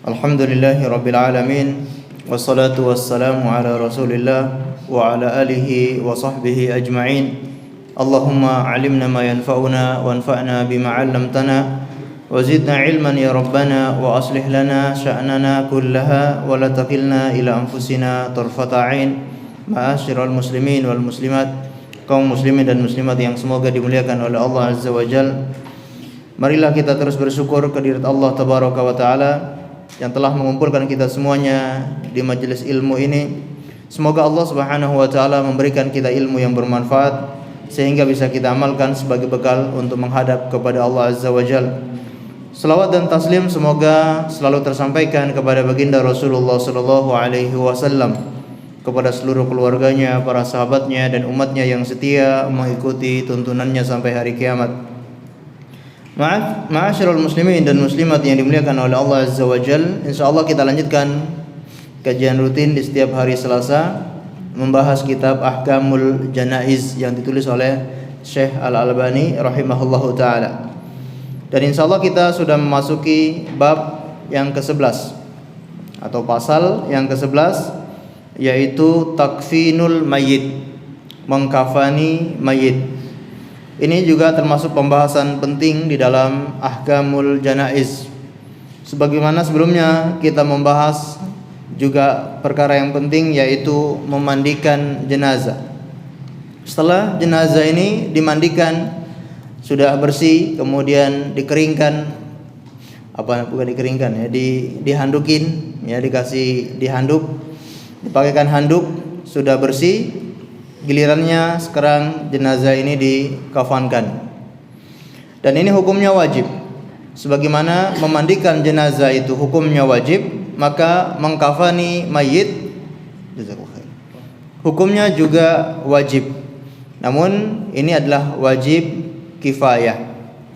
Alhamdulillahi Rabbil Alamin. Wassalatu wassalamu ala Rasulillah wa ala alihi wa sahbihi ajma'in. Allahumma alimna ma yanfa'una wanfa'na bima 'allamtana wa zidna ilman ya Rabbana wa aslih lana sya'nana kullaha wa la takilna ila anfusina tarfata 'ain. Ma'asyiral muslimin wal muslimat, kaum muslimin dan muslimat yang semoga dimuliakan oleh Allah Azza wa Jalla. Marilah kita terus bersyukur kehadirat Allah Tabaraka wa Ta'ala yang telah mengumpulkan kita semuanya di majelis ilmu ini. Semoga Allah Subhanahu wa Ta'ala memberikan kita ilmu yang bermanfaat sehingga bisa kita amalkan sebagai bekal untuk menghadap kepada Allah Azza wa Jalla. Selawat dan taslim semoga selalu tersampaikan kepada baginda Rasulullah sallallahu alaihi wasallam, kepada seluruh keluarganya, para sahabatnya dan umatnya yang setia mengikuti tuntunannya sampai hari kiamat. Ma'asyiral muslimin dan muslimat yang dimuliakan oleh Allah Azza wa Jalla, insyaallah kita lanjutkan kajian rutin di setiap hari Selasa membahas kitab Ahkamul Janaiz yang ditulis oleh Syekh Al-Albani rahimahullahu taala. Dan insyaallah kita sudah memasuki bab yang ke-11 atau pasal yang ke-11, yaitu takfinul mayyit, mengkafani mayit. Ini juga termasuk pembahasan penting di dalam Ahkamul Janaiz. Sebagaimana sebelumnya kita membahas juga perkara yang penting, yaitu memandikan jenazah. Setelah jenazah ini dimandikan, sudah bersih, kemudian dikeringkan, dihandukin, ya, dikasih dihanduk, dipakaikan handuk, sudah bersih. Gilirannya sekarang jenazah ini dikafankan. Dan ini hukumnya wajib. Sebagaimana memandikan jenazah itu hukumnya wajib, maka mengkafani mayit hukumnya juga wajib. Namun ini adalah wajib kifayah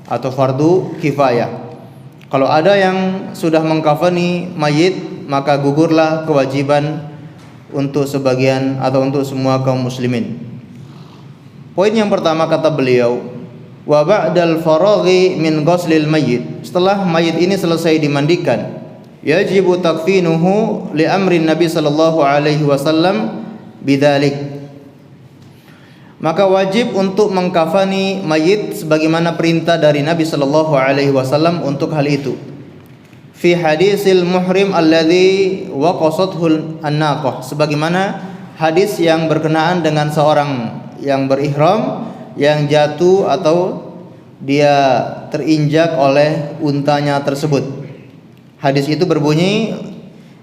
atau fardu kifayah. Kalau ada yang sudah mengkafani mayit, maka gugurlah kewajiban untuk sebagian atau untuk semua kaum muslimin. Poin yang pertama kata beliau, wa ba'dal faraghi min ghuslil mayyit, setelah mayit ini selesai dimandikan, yajibu takfinuhu li amrin Nabi sallallahu alaihi wasallam bidzalik, maka wajib untuk mengkafani mayit sebagaimana perintah dari Nabi sallallahu alaihi wasallam untuk hal itu. Fi hadisil muhrim alladhi waqasathul an-naqah, sebagaimana hadis yang berkenaan dengan seorang yang berihram yang jatuh atau dia terinjak oleh untanya tersebut. Hadis itu berbunyi,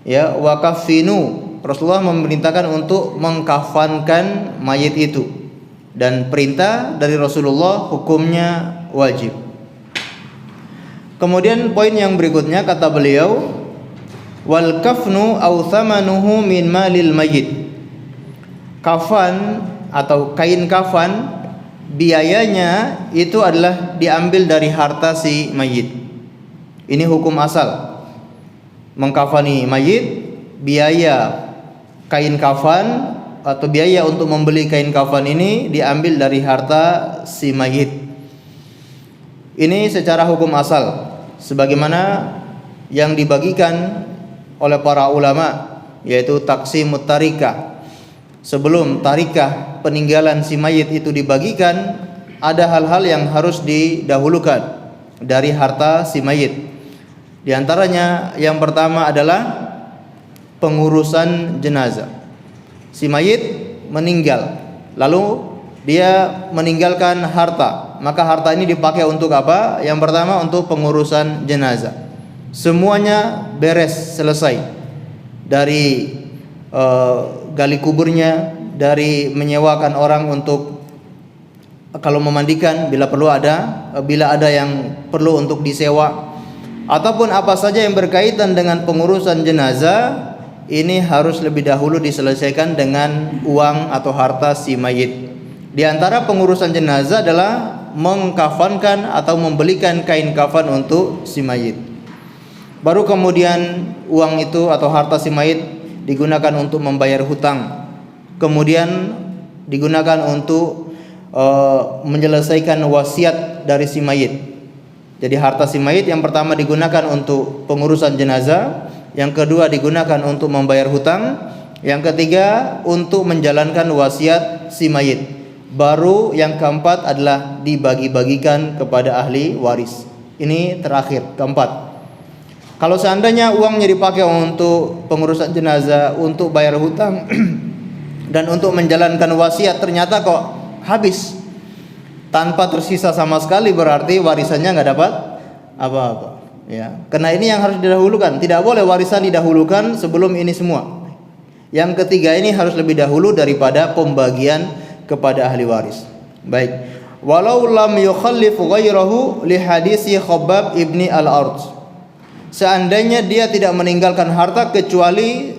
ya, waqafinu, Rasulullah memerintahkan untuk mengkafankan mayit itu, dan perintah dari Rasulullah hukumnya wajib. Kemudian poin yang berikutnya kata beliau, wal kafnu aw thamanuhu min malil mayyit, kafan atau kain kafan biayanya itu adalah diambil dari harta si mayit. Ini hukum asal. Mengkafani mayit, biaya kain kafan atau biaya untuk membeli kain kafan ini diambil dari harta si mayit. Ini secara hukum asal, sebagaimana yang dibagikan oleh para ulama, yaitu taqsimut tarikah. Sebelum tarikah peninggalan si mayit itu dibagikan, ada hal-hal yang harus didahulukan dari harta si mayit. Di antaranya yang pertama adalah pengurusan jenazah. Si mayit meninggal, lalu dia meninggalkan harta, maka harta ini dipakai untuk apa? Yang pertama untuk pengurusan jenazah. Semuanya beres, selesai, dari gali kuburnya, dari menyewakan orang untuk kalau memandikan bila ada yang perlu untuk disewa, ataupun apa saja yang berkaitan dengan pengurusan jenazah, ini harus lebih dahulu diselesaikan dengan uang atau harta si mayit. Di antara pengurusan jenazah adalah mengkafankan atau membelikan kain kafan untuk si mayit. Baru kemudian uang itu atau harta si mayit digunakan untuk membayar hutang. Kemudian digunakan untuk menyelesaikan wasiat dari si mayit. Jadi harta si mayit yang pertama digunakan untuk pengurusan jenazah, yang kedua digunakan untuk membayar hutang, yang ketiga untuk menjalankan wasiat si mayit, baru yang keempat adalah dibagi-bagikan kepada ahli waris. Ini terakhir, keempat. Kalau seandainya uangnya dipakai untuk pengurusan jenazah, untuk bayar hutang dan untuk menjalankan wasiat, ternyata kok habis tanpa tersisa sama sekali, berarti warisannya nggak dapat apa-apa. Ya, karena ini yang harus didahulukan. Tidak boleh warisan didahulukan sebelum ini semua. Yang ketiga ini harus lebih dahulu daripada pembagian kepada ahli waris. Baik. Walau lam yukhallif ghairahu li hadisi Khabbab ibni al-Ard. Seandainya dia tidak meninggalkan harta kecuali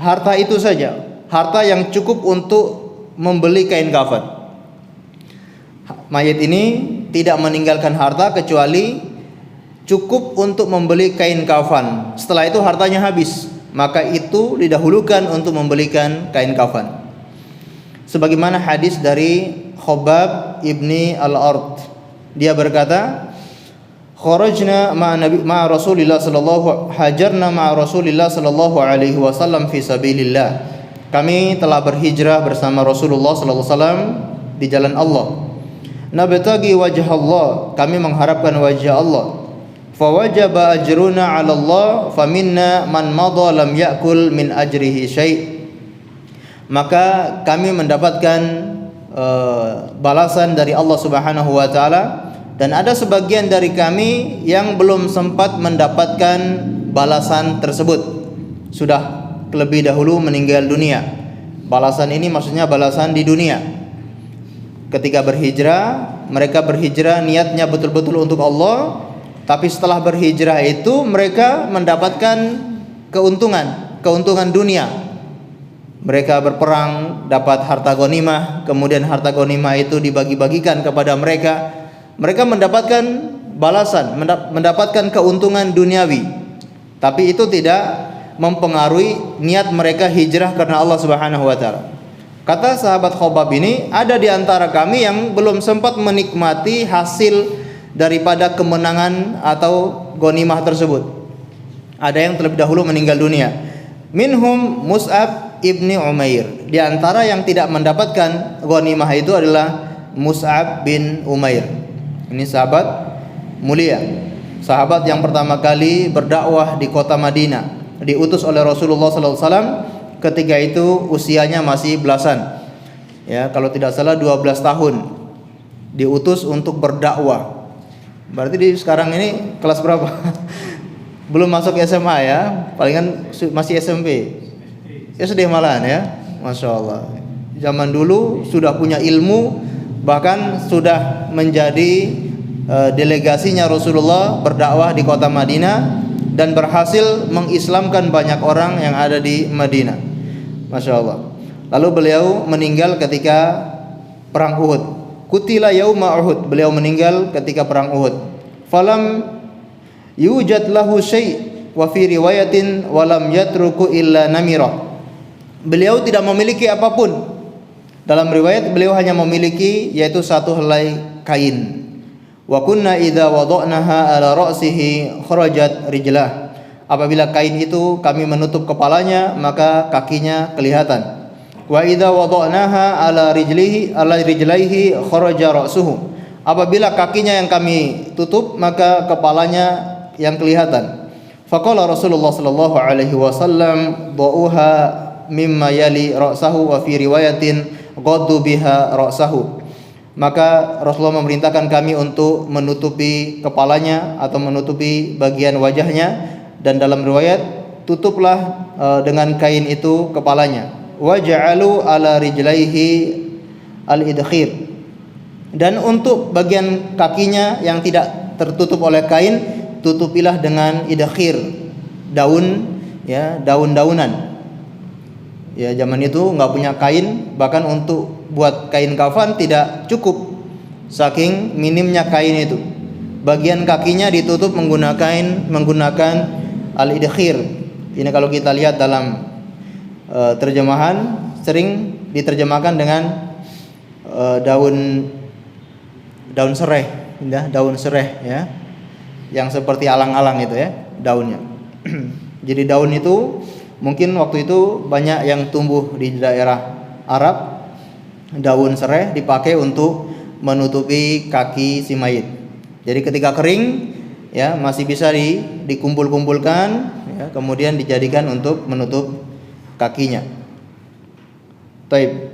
harta itu saja, harta yang cukup untuk membeli kain kafan. Mayit ini tidak meninggalkan harta kecuali cukup untuk membeli kain kafan. Setelah itu hartanya habis, maka itu didahulukan untuk membelikan kain kafan. Sebagaimana hadis dari Khabbab ibni al-Ard, dia berkata, kharajna ma'a Rasulillah sallallahu hajarna ma'a Rasulillah sallallahu alaihi wasallam fi sabilillah. Kami telah berhijrah bersama Rasulullah sallallahu alaihi wasallam di jalan Allah. Nabtagi wajh Allah, kami mengharapkan wajah Allah. Fa wajaba ajruna 'ala Allah, faminna man madha lam ya'kul min ajrihi syai'. Maka kami mendapatkan balasan dari Allah Subhanahu wa taala, dan ada sebagian dari kami yang belum sempat mendapatkan balasan tersebut, sudah lebih dahulu meninggal dunia. Balasan ini maksudnya balasan di dunia. Ketika berhijrah, mereka berhijrah niatnya betul-betul untuk Allah, tapi setelah berhijrah itu mereka mendapatkan keuntungan dunia. Mereka berperang, dapat harta ghanimah, kemudian harta ghanimah itu dibagi-bagikan kepada mereka. Mereka mendapatkan balasan, mendapatkan keuntungan duniawi, tapi itu tidak mempengaruhi niat mereka hijrah karena Allah Subhanahu wa taala. Kata sahabat Khabbab ini, ada di antara kami yang belum sempat menikmati hasil daripada kemenangan atau ghanimah tersebut. Ada yang terlebih dahulu meninggal dunia. Minhum Mus'ab ibni Umair. Di antara yang tidak mendapatkan ghanimah itu adalah Mus'ab bin Umair. Ini sahabat mulia, sahabat yang pertama kali berdakwah di kota Madinah, diutus oleh Rasulullah sallallahu alaihi wasallam. Ketika itu usianya masih belasan. Ya, kalau tidak salah 12 tahun. Diutus untuk berdakwah. Berarti di sekarang ini kelas berapa? Belum masuk SMA ya, palingan masih SMP. SD malahan ya. Masya Allah. Zaman dulu sudah punya ilmu, bahkan sudah menjadi delegasinya Rasulullah berdakwah di kota Madinah dan berhasil mengislamkan banyak orang yang ada di Madinah. Masya Allah. Lalu beliau meninggal ketika perang Uhud. Kutila yauma Uhud. Beliau meninggal ketika perang Uhud. Falam yujad lahu syai' wa fi riwayatin walam yatruku illa namirah. Beliau tidak memiliki apapun. Dalam riwayat beliau hanya memiliki yaitu satu helai kain. Wa kunna idza wada'naha ala ra'sihi kharajat rijlah. Apabila kain itu kami menutup kepalanya, maka kakinya kelihatan. Wa idza wada'naha ala rijlaihi kharaja ra'suhu. Apabila kakinya yang kami tutup, maka kepalanya yang kelihatan. Faqala Rasulullah sallallahu alaihi wasallam da'uha mimma yali ra'sahu wa fi riwayatin ghaddu biha ra'sahu. Maka Rasulullah memerintahkan kami untuk menutupi kepalanya atau menutupi bagian wajahnya, dan dalam riwayat tutuplah dengan kain itu kepalanya. Wa ja'alu ala rijlaihi al-idkhir. Dan untuk bagian kakinya yang tidak tertutup oleh kain, tutupilah dengan idkhir, daun ya, daun-daunan. Ya, zaman itu nggak punya kain, bahkan untuk buat kain kafan tidak cukup, saking minimnya kain itu. Bagian kakinya ditutup menggunakan al-idkhir. Ini kalau kita lihat dalam terjemahan sering diterjemahkan dengan daun sereh, daun sereh ya, yang seperti alang-alang itu ya daunnya. Jadi daun itu mungkin waktu itu banyak yang tumbuh di daerah Arab. Daun serai dipakai untuk menutupi kaki si mayit. Jadi ketika kering ya masih bisa dikumpul-kumpulkan ya, kemudian dijadikan untuk menutup kakinya. Taib.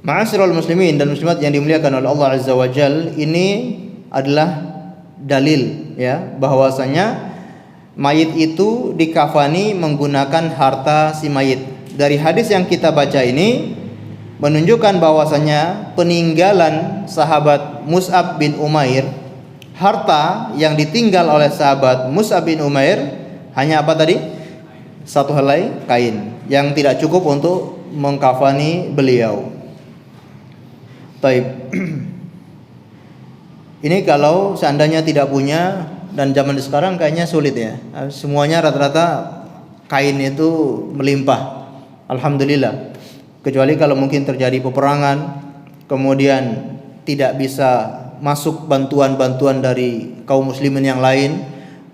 Ma'asyiral muslimin dan muslimat yang dimuliakan oleh Allah Azza wa Jal, ini adalah dalil ya bahwasanya mayit itu dikafani menggunakan harta si mayit. Dari hadis yang kita baca ini menunjukkan bahwasanya peninggalan sahabat Mus'ab bin Umair, harta yang ditinggal oleh sahabat Mus'ab bin Umair hanya apa tadi? Satu helai kain yang tidak cukup untuk mengkafani beliau. Baik. Ini kalau seandainya tidak punya, dan zaman sekarang kayaknya sulit ya. Semuanya rata-rata kain itu melimpah. Alhamdulillah. Kecuali kalau mungkin terjadi peperangan, kemudian tidak bisa masuk bantuan-bantuan dari kaum muslimin yang lain,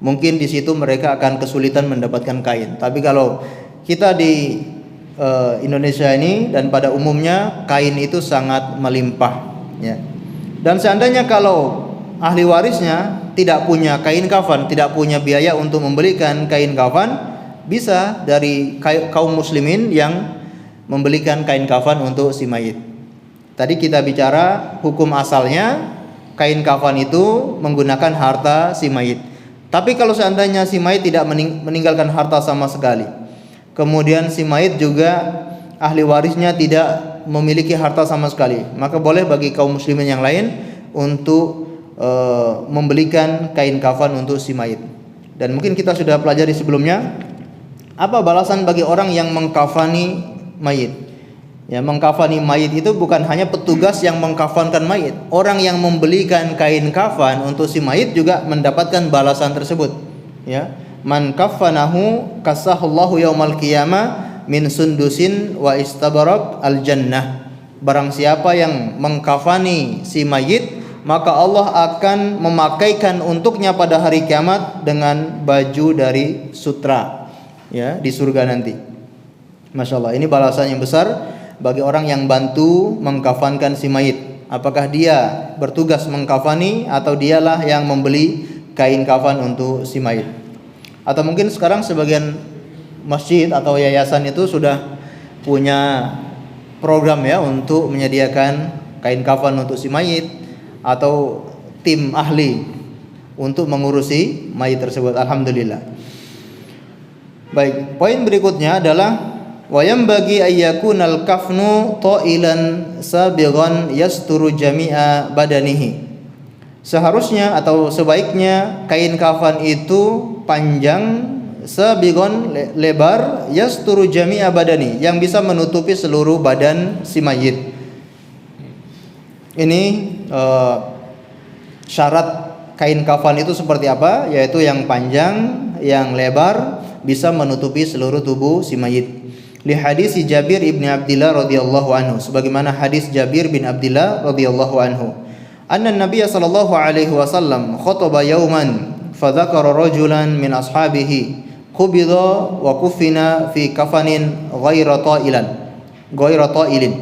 mungkin di situ mereka akan kesulitan mendapatkan kain. Tapi kalau kita di Indonesia ini dan pada umumnya kain itu sangat melimpah ya. Dan seandainya kalau ahli warisnya tidak punya kain kafan, tidak punya biaya untuk membelikan kain kafan, bisa dari kaum muslimin yang membelikan kain kafan untuk si mayit. Tadi kita bicara hukum asalnya kain kafan itu menggunakan harta si mayit. Tapi kalau seandainya si mayit tidak meninggalkan harta sama sekali, kemudian si mayit juga ahli warisnya tidak memiliki harta sama sekali, maka boleh bagi kaum muslimin yang lain untuk membelikan kain kafan untuk si mayit. Dan mungkin kita sudah pelajari sebelumnya, apa balasan bagi orang yang mengkafani mayit. Ya, mengkafani mayit itu bukan hanya petugas yang mengkafankan mayit, orang yang membelikan kain kafan untuk si mayit juga mendapatkan balasan tersebut. Ya, man kafanahu kasahullahu yaumal qiyamah min sundusin wa istabarak al jannah. Barang siapa yang mengkafani si mayit, maka Allah akan memakaikan untuknya pada hari kiamat dengan baju dari sutra ya di surga nanti. Masya Allah, ini balasan yang besar bagi orang yang bantu mengkafankan si mayit. Apakah dia bertugas mengkafani atau dialah yang membeli kain kafan untuk si mayit. Atau mungkin sekarang sebagian masjid atau yayasan itu sudah punya program ya untuk menyediakan kain kafan untuk si mayit, atau tim ahli untuk mengurusi mayit tersebut. Alhamdulillah. Baik, poin berikutnya adalah wa yanbaghi ayyakunal kafnu ta'ilan sabighan yasturu jami'a badanihi. Seharusnya atau sebaiknya kain kafan itu panjang, sabighan lebar, yasturu jami'a badani, yang bisa menutupi seluruh badan si mayit. Ini syarat kain kafan itu seperti apa? Yaitu yang panjang, yang lebar, bisa menutupi seluruh tubuh si mayit. Li hadis Jabir ibn Abdullah radhiyallahu anhu, sebagaimana hadis Jabir bin Abdullah radhiyallahu anhu, anna Nabiy sallallahu alaihi wasallam khataba yawman fadzakara rajulan min ashabihi qubida wa kufina fi kafanin ghaira ta'ilin.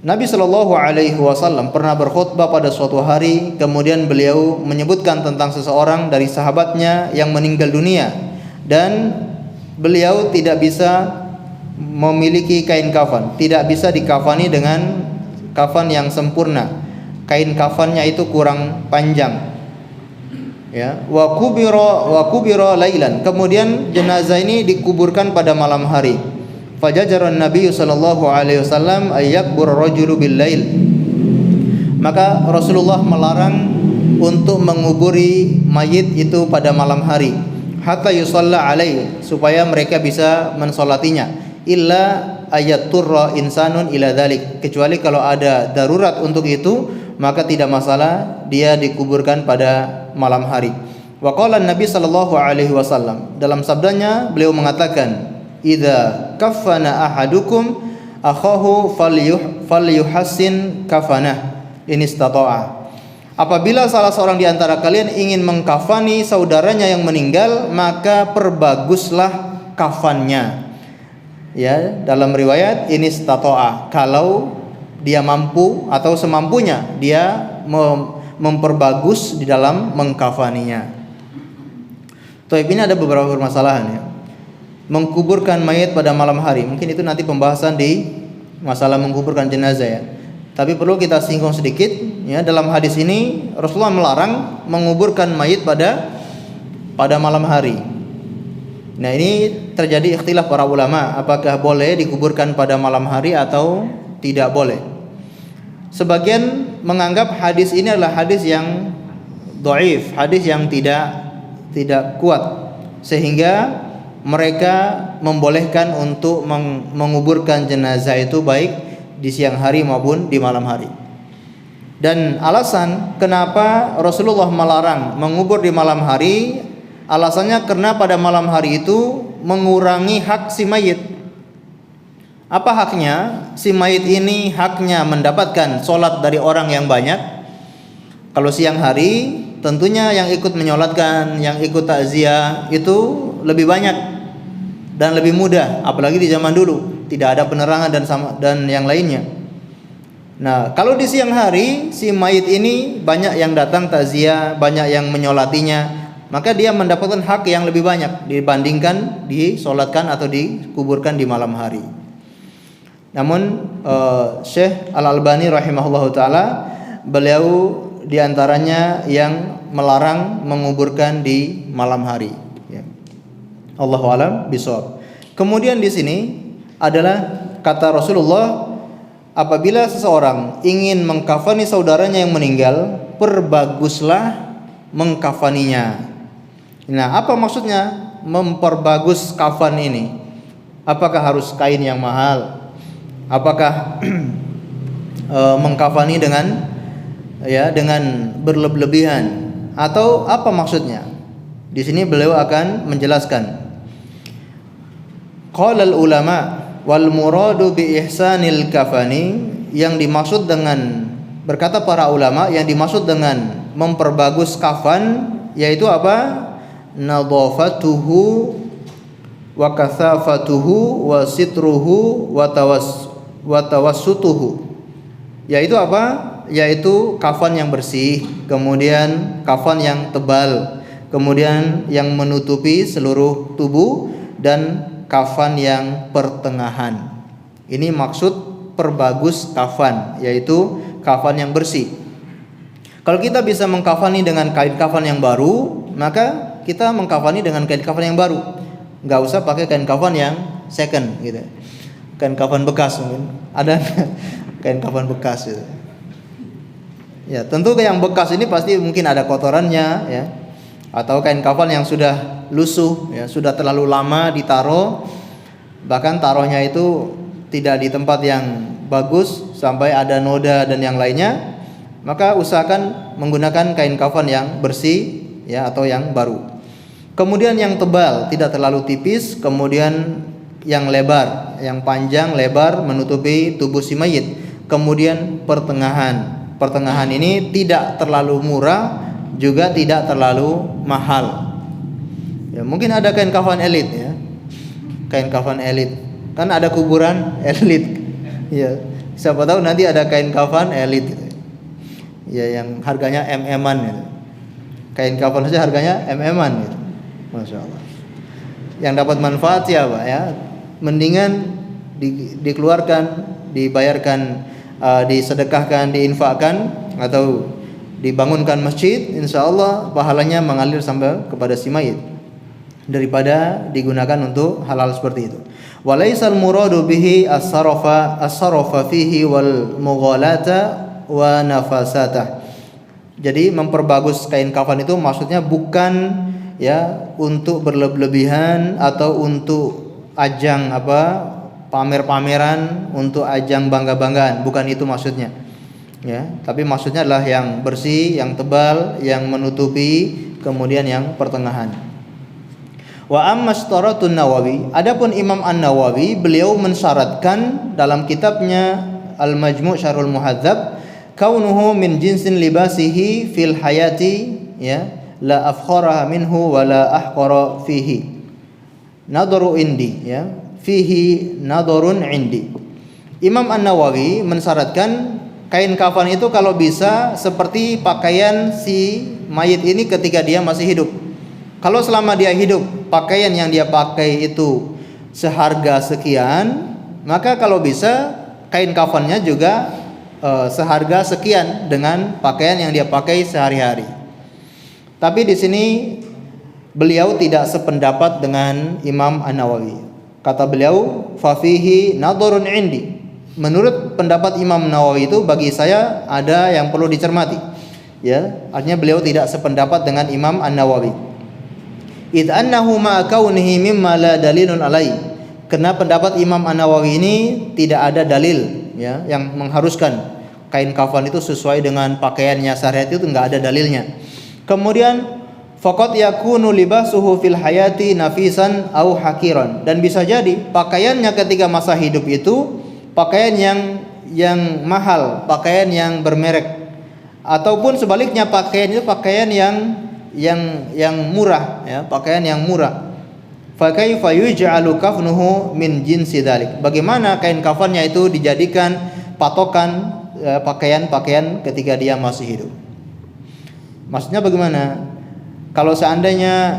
Nabi sallallahu alaihi wasallam pernah berkhutbah pada suatu hari, kemudian beliau menyebutkan tentang seseorang dari sahabatnya yang meninggal dunia dan beliau tidak bisa memiliki kain kafan, tidak bisa dikafani dengan kafan yang sempurna. Kain kafannya itu kurang panjang. Ya, wa kubira lailan. Kemudian jenazah ini dikuburkan pada malam hari. Fajajaran Nabi sallallahu alaihi wasallam ayyakbur rajulu bil lail. Maka Rasulullah melarang untuk menguburi mayit itu pada malam hari, hatta yusalla alaihi, supaya mereka bisa mensolatinya. Illa ayaturra insanun ila dzalik, kecuali kalau ada darurat untuk itu, maka tidak masalah dia dikuburkan pada malam hari. Wa qala Nabi sallallahu alaihi wasallam, dalam sabdanya beliau mengatakan, idza kaffana ahadukum akhahu falyuhassin kafanah in istata'a. Apabila salah seorang di antara kalian ingin mengkafani saudaranya yang meninggal, maka perbaguslah kafannya. Ya, dalam riwayat ini statoa, kalau dia mampu atau semampunya dia memperbagus di dalam mengkafaninya. Toib, ini ada beberapa permasalahan ya. Mengkuburkan mayat pada malam hari, mungkin itu nanti pembahasan di masalah mengkuburkan jenazah ya. Tapi perlu kita singgung sedikit ya, dalam hadis ini Rasulullah melarang menguburkan mayit pada malam hari. Nah, ini terjadi ikhtilaf para ulama, apakah boleh dikuburkan pada malam hari atau tidak boleh. Sebagian menganggap hadis ini adalah hadis yang dhaif, hadis yang tidak kuat, sehingga mereka membolehkan untuk menguburkan jenazah itu baik di siang hari maupun di malam hari. Dan alasan kenapa Rasulullah melarang mengubur di malam hari, alasannya karena pada malam hari itu mengurangi hak si mayit. Apa haknya? Si mayit ini haknya mendapatkan sholat dari orang yang banyak. Kalau siang hari tentunya yang ikut menyolatkan, yang ikut takziah itu lebih banyak dan lebih mudah, apalagi di zaman dulu tidak ada penerangan dan yang lainnya. Nah, kalau di siang hari si mayit ini banyak yang datang takziah, banyak yang menyolatinya, maka dia mendapatkan hak yang lebih banyak dibandingkan disolatkan atau dikuburkan di malam hari. Namun Syekh Al-Albani rahimahullahu taala, beliau diantaranya yang melarang menguburkan di malam hari ya. Allahu a'lam bishawab. Kemudian di sini adalah kata Rasulullah, apabila seseorang ingin mengkafani saudaranya yang meninggal, perbaguslah mengkafaninya. Nah, apa maksudnya memperbagus kafan ini? Apakah harus kain yang mahal? Apakah mengkafani dengan berlebihan, atau apa maksudnya? Di sini beliau akan menjelaskan. Qala al-ulama wal muradu bi ihsanil kafani, yang dimaksud dengan, berkata para ulama, yang dimaksud dengan memperbagus kafan yaitu apa? Nadhafatuhu wa kathafatuhu wa sitruhu wa tawassutuhu. Yaitu apa? Yaitu kafan yang bersih, kemudian kafan yang tebal, kemudian yang menutupi seluruh tubuh, dan kafan yang pertengahan. Ini maksud perbagus kafan, yaitu kafan yang bersih. Kalau kita bisa mengkafani dengan kain kafan yang baru, maka kita mengkafani dengan kain kafan yang baru. Nggak usah pakai kain kafan yang second gitu. Kain kafan bekas mungkin. Ada kain kafan bekas gitu. Ya, tentu yang bekas ini pasti mungkin ada kotorannya ya. Atau kain kafan yang sudah lusuh ya, sudah terlalu lama ditaruh, bahkan taruhnya itu tidak di tempat yang bagus sampai ada noda dan yang lainnya, maka usahakan menggunakan kain kafan yang bersih ya, atau yang baru. Kemudian yang tebal, tidak terlalu tipis, kemudian yang lebar, yang panjang lebar menutupi tubuh si mayit. Kemudian pertengahan ini tidak terlalu murah, juga tidak terlalu mahal. Ya, mungkin ada kain kafan elit ya. Kain kafan elit. Kan ada kuburan elit. Ya, siapa tahu nanti ada kain kafan elit gitu. Ya, yang harganya MM-an gitu. Kain kafan saja harganya MM-an gitu. Masya Allah. Yang dapat manfaat siapa ya? Mendingan dikeluarkan, dibayarkan, disedekahkan, diinfakkan, atau dibangunkan masjid, insya Allah pahalanya mengalir sampai kepada si mayit, daripada digunakan untuk hal-hal seperti itu. Walaisal muradu bihi as-sarafa fihi wal mughalata wa nafasatah. Jadi memperbagus kain kafan itu maksudnya bukan ya untuk berlebihan atau untuk ajang pamer-pameran, untuk ajang bangga-banggaan, bukan itu maksudnya. Ya, tapi maksudnya adalah yang bersih, yang tebal, yang menutupi, kemudian yang pertengahan. Wa amma ishtaratun Nawawi, adapun Imam An-Nawawi beliau mensyaratkan dalam kitabnya Al-Majmu' Syarhul Muhadzab, kaunuhu min jinsin libasihi fil hayati, ya, la afkhara minhu wa la ahqara fihi. Nadharu indi, ya, fihi nadharun indi. Imam An-Nawawi mensyaratkan kain kafan itu kalau bisa seperti pakaian si mayit ini ketika dia masih hidup. Kalau selama dia hidup pakaian yang dia pakai itu seharga sekian, maka kalau bisa kain kafannya juga seharga sekian dengan pakaian yang dia pakai sehari-hari. Tapi di sini beliau tidak sependapat dengan Imam An-Nawawi. Kata beliau, "Fafihi nadharun indi." Menurut pendapat Imam Nawawi itu bagi saya ada yang perlu dicermati. Ya, artinya beliau tidak sependapat dengan Imam An-Nawawi. Id annahu ma kaunihi mimma la dalilun alai. Karena pendapat Imam An-Nawawi ini tidak ada dalil, ya, yang mengharuskan kain kafan itu sesuai dengan pakaiannya sehari-hari, itu enggak ada dalilnya. Kemudian faqad yakunu libasuhu fil hayati nafisan au hakiran, dan bisa jadi pakaiannya ketika masa hidup itu pakaian yang mahal, pakaian yang bermerek, ataupun sebaliknya pakaian itu pakaian yang murah, ya, pakaian yang murah. Fa kaifa yuj'alu kafnuhu min jinsi dzalik? Bagaimana kain kafannya itu dijadikan patokan pakaian-pakaian ketika dia masih hidup? Maksudnya bagaimana? Kalau seandainya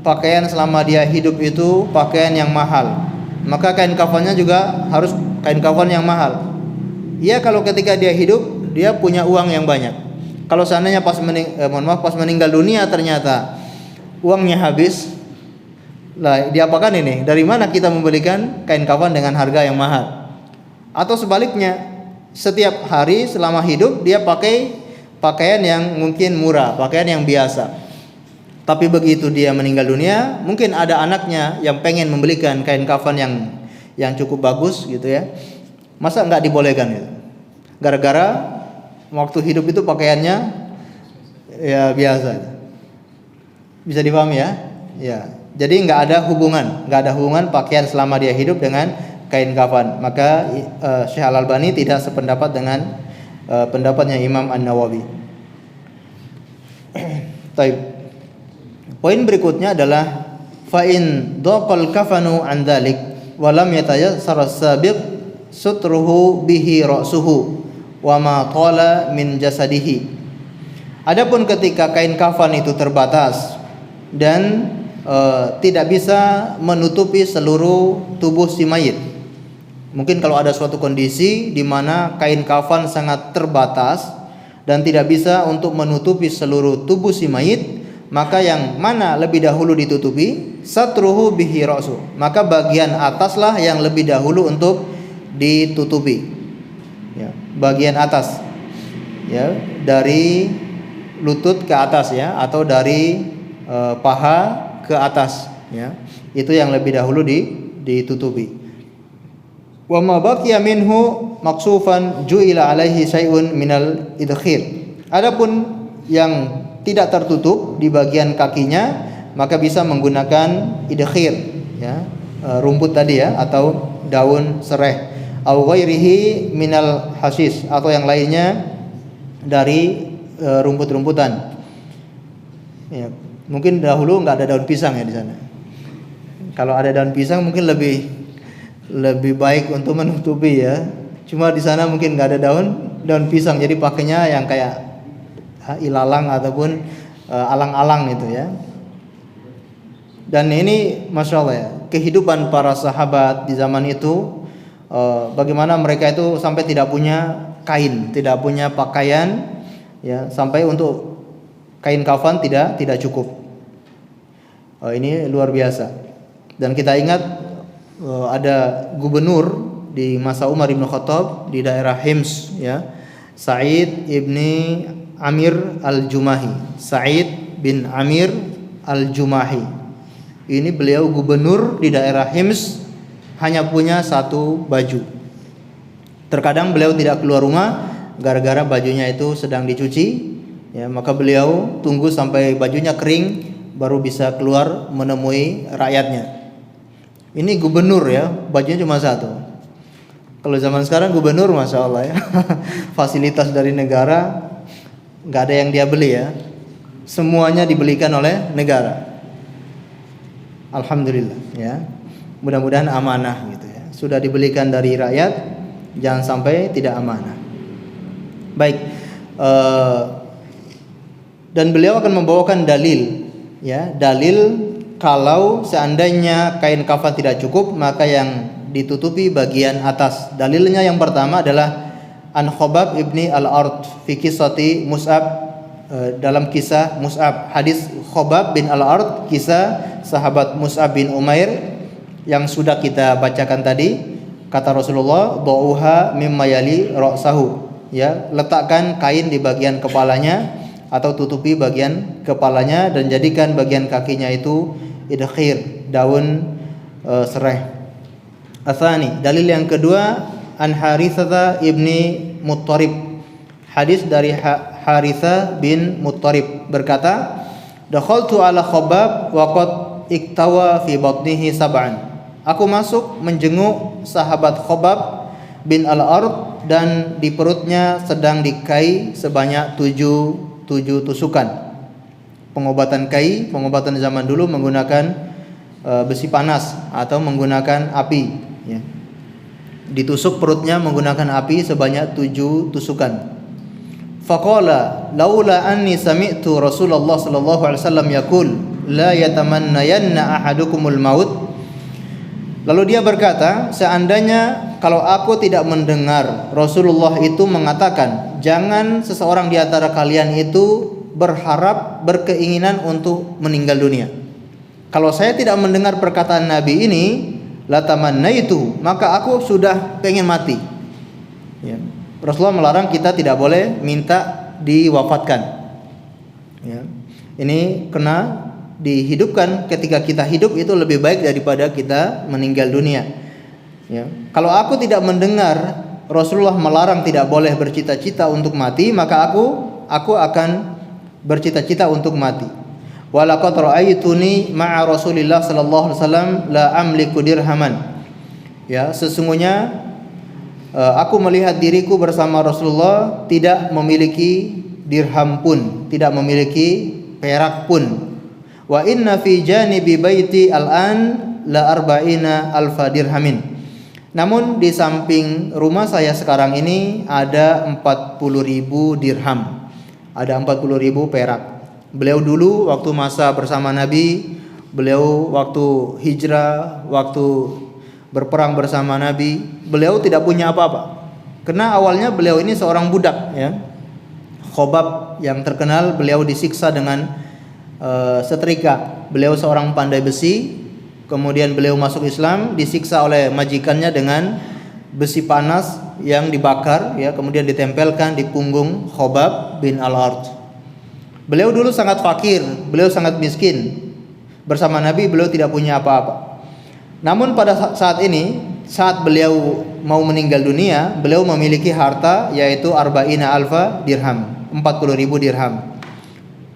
pakaian selama dia hidup itu pakaian yang mahal, maka kain kafannya juga harus kain kafan yang mahal. Iya, kalau ketika dia hidup dia punya uang yang banyak. Kalau seandainya pas meninggal dunia ternyata uangnya habis, lah diapakan ini? Dari mana kita membelikan kain kafan dengan harga yang mahal? Atau sebaliknya, setiap hari selama hidup dia pakai pakaian yang mungkin murah, pakaian yang biasa. Tapi begitu dia meninggal dunia, mungkin ada anaknya yang pengen membelikan kain kafan yang cukup bagus gitu ya. Masa enggak dibolehkan gitu? Gara-gara waktu hidup itu pakaiannya ya biasa. Bisa dipahami ya? Ya. Jadi enggak ada hubungan pakaian selama dia hidup dengan kain kafan. Maka Syekh Al-Albani tidak sependapat dengan pendapatnya Imam An-Nawawi. Baik. Poin berikutnya adalah fa in dhaqal kafanu an dzalik wa lam yatayassar as-sabiq sutruhu bihi ra'suhu wa ma tala min jasadihi. Adapun ketika kain kafan itu terbatas dan tidak bisa menutupi seluruh tubuh si mayit. Mungkin kalau ada suatu kondisi di mana kain kafan sangat terbatas dan tidak bisa untuk menutupi seluruh tubuh si mayit, maka yang mana lebih dahulu ditutupi? Satruhu bihi ra'su. Maka bagian ataslah yang lebih dahulu untuk ditutupi. Ya, bagian atas. Ya, dari lutut ke atas ya, atau dari paha ke atas ya. Itu yang lebih dahulu ditutupi. Wa ma baqiya minhu maksufan ju'ila alaihi syai'un minal idkhir. Adapun yang tidak tertutup di bagian kakinya, maka bisa menggunakan idkhir ya, rumput tadi ya, atau daun sereh, au ghairihi minal hasis, atau yang lainnya dari rumput-rumputan. Ya, mungkin dahulu nggak ada daun pisang ya di sana. Kalau ada daun pisang mungkin lebih baik untuk menutupi ya. Cuma di sana mungkin nggak ada daun pisang, jadi pakainya yang kayak ilalang ataupun alang-alang itu ya. Dan ini masya Allah ya, kehidupan para sahabat di zaman itu, bagaimana mereka itu sampai tidak punya kain, tidak punya pakaian ya, sampai untuk kain kafan tidak cukup. Ini luar biasa. Dan kita ingat ada gubernur di masa Umar bin Khattab di daerah Hims ya, Sa'id ibni Amir al-Jumahi. Sa'id bin Amir al-Jumahi. Ini beliau gubernur di daerah Hims, hanya punya satu baju. Terkadang beliau tidak keluar rumah gara-gara bajunya itu sedang dicuci ya, maka beliau tunggu sampai bajunya kering baru bisa keluar menemui rakyatnya. Ini gubernur ya, bajunya cuma satu. Kalau zaman sekarang gubernur, masya Allah ya, fasilitas dari negara nggak ada yang dia beli ya, semuanya dibelikan oleh negara. Alhamdulillah ya, mudah-mudahan amanah gitu ya. Sudah dibelikan dari rakyat, jangan sampai tidak amanah. Baik, dan beliau akan membawakan dalil ya, dalil kalau seandainya kain kafan tidak cukup, maka yang ditutupi bagian atas. Dalilnya yang pertama adalah An Khobab ibni al-Ard fi kisati Mus'ab, dalam kisah Mus'ab, hadis Khobab bin al-Ard, kisah sahabat Mus'ab bin Umair yang sudah kita bacakan tadi. Kata Rasulullah, "Dha'uha mimma yali ra'sahu." Ya, letakkan kain di bagian kepalanya atau tutupi bagian kepalanya dan jadikan bagian kakinya itu idkhir, daun serai. Atsani, dalil yang kedua, An Haritsah ibni Muttarib, hadis dari Haritsah bin Muttarib berkata, "Dakhaltu ala Khobab wa qad iktawa fi batnihi sab'an." Aku masuk menjenguk sahabat Khobab bin al-Ard dan di perutnya sedang dikai sebanyak tujuh tusukan. Pengobatan kai, pengobatan zaman dulu menggunakan besi panas atau menggunakan api ya. Ditusuk perutnya menggunakan api sebanyak 7 tusukan. Faqala laula anni sami'tu Rasulullah sallallahu alaihi wasallam yaqul la yatamannayanna ahadukumul maut. Lalu dia berkata, seandainya kalau aku tidak mendengar Rasulullah itu mengatakan, jangan seseorang di antara kalian itu berkeinginan untuk meninggal dunia. Kalau saya tidak mendengar perkataan Nabi ini, latamannaitu, maka aku sudah pengen mati. Ya. Rasulullah melarang kita tidak boleh minta diwafatkan. Ya. Ini kena dihidupkan, ketika kita hidup itu lebih baik daripada kita meninggal dunia. Ya. Kalau aku tidak mendengar Rasulullah melarang tidak boleh bercita-cita untuk mati, maka aku akan bercita-cita untuk mati. Walaqad ra'aituni ma'a Rasulillah sallallahu alaihi wasallam la amliku dirhaman. Ya, sesungguhnya aku melihat diriku bersama Rasulullah tidak memiliki dirham pun, tidak memiliki perak pun. Wa inna fi janibi baiti al-an la arba'ina alfa dirhamin. Namun di samping rumah saya sekarang ini ada 40.000 dirham. Ada 40.000 perak. Beliau dulu waktu masa bersama Nabi, beliau waktu hijrah, waktu berperang bersama Nabi, beliau tidak punya apa-apa. Karena awalnya beliau ini seorang budak ya. Khobab yang terkenal, beliau disiksa dengan setrika. Beliau seorang pandai besi, kemudian beliau masuk Islam, disiksa oleh majikannya dengan besi panas yang dibakar ya, kemudian ditempelkan di punggung Khobab bin al-Ard. Beliau dulu sangat fakir, beliau sangat miskin. Bersama Nabi beliau tidak punya apa-apa. Namun pada saat ini, saat beliau mau meninggal dunia, beliau memiliki harta yaitu arba'ina alfa dirham, 40.000 dirham.